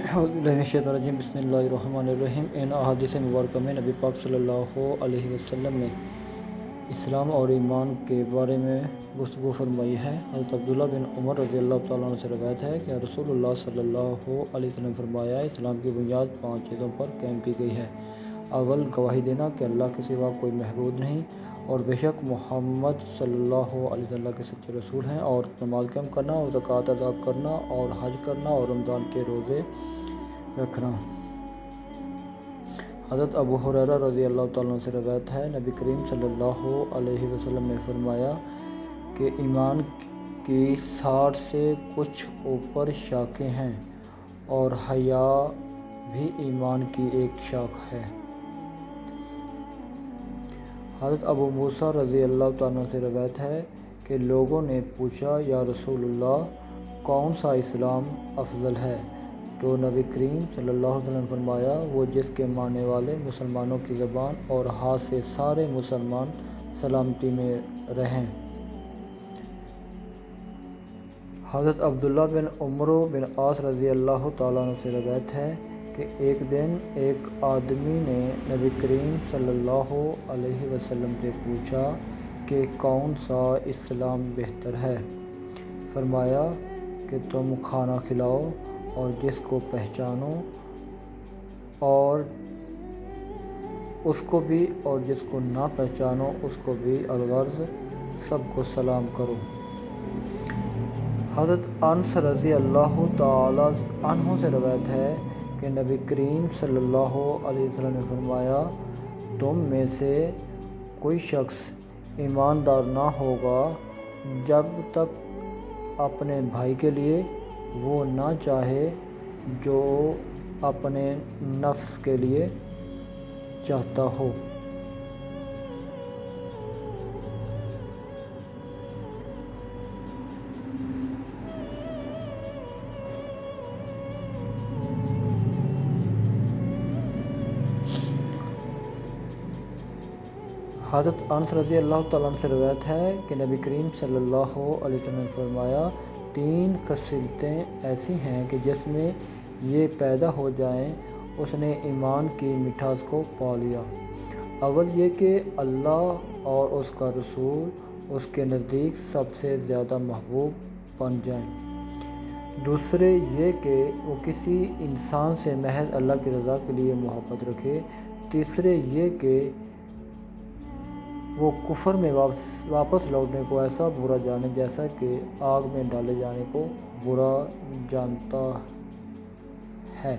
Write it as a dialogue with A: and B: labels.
A: اعوذ باللہ من الشیطان الرجیم بسم اللہ الرحمن الرحیم۔ ان احادیث مبارکہ میں نبی پاک صلی اللہ علیہ وسلم نے اسلام اور ایمان کے بارے میں گفتگو فرمائی ہے۔ حضرت عبداللہ بن عمر رضی اللہ تعالیٰ عنہ سے روایت ہے کہ رسول اللہ صلی اللہ علیہ وسلم فرمایا، اسلام کی بنیاد 5 چیزوں پر قائم کی گئی ہے۔ اول، گواہی دینا کہ اللہ کے سوا کوئی معبود نہیں اور بے شک محمد صلی اللہ علیہ وسلم کے سچے رسول ہیں، اور نماز قائم کرنا اور زکوٰۃ ادا کرنا اور حج کرنا اور رمضان کے روزے رکھنا۔ حضرت ابو ہریرہ رضی اللہ تعالیٰ عنہ سے روایت ہے، نبی کریم صلی اللہ علیہ وسلم نے فرمایا کہ ایمان کی 60 سے کچھ اوپر شاخیں ہیں اور حیا بھی ایمان کی ایک شاخ ہے۔ حضرت ابو موسیٰ رضی اللہ تعالیٰ عنہ سے روایت ہے کہ لوگوں نے پوچھا، یا رسول اللہ، کون سا اسلام افضل ہے؟ تو نبی کریم صلی اللہ علیہ وسلم نے فرمایا، وہ جس کے ماننے والے مسلمانوں کی زبان اور ہاتھ سے سارے مسلمان سلامتی میں رہیں۔ حضرت عبداللہ بن عمرو بن عاص رضی اللہ تعالیٰ عنہ سے روایت ہے کہ ایک دن ایک آدمی نے نبی کریم صلی اللہ علیہ وسلم سے پوچھا کہ کون سا اسلام بہتر ہے؟ فرمایا کہ تم کھانا کھلاؤ اور جس کو پہچانو اور اس کو بھی، اور جس کو نہ پہچانو اس کو بھی، الغرض سب کو سلام کرو۔ حضرت انس رضی اللہ تعالیٰ عنہ سے روایت ہے کہ نبی کریم صلی اللہ علیہ وسلم نے فرمایا، تم میں سے کوئی شخص ایماندار نہ ہوگا جب تک اپنے بھائی کے لیے وہ نہ چاہے جو اپنے نفس کے لیے چاہتا ہو۔ حضرت انس رضی اللہ تعالیٰ عنہ سے روایت ہے کہ نبی کریم صلی اللہ علیہ وسلم نے فرمایا، 3 خصلتیں ایسی ہیں کہ جس میں یہ پیدا ہو جائیں اس نے ایمان کی مٹھاس کو پا لیا۔ اول یہ کہ اللہ اور اس کا رسول اس کے نزدیک سب سے زیادہ محبوب بن جائیں۔ دوسرے یہ کہ وہ کسی انسان سے محض اللہ کی رضا کے لیے محبت رکھے۔ تیسرے یہ کہ وہ کفر میں واپس لوٹنے کو ایسا برا جانے جیسا کہ آگ میں ڈالے جانے کو برا جانتا ہے۔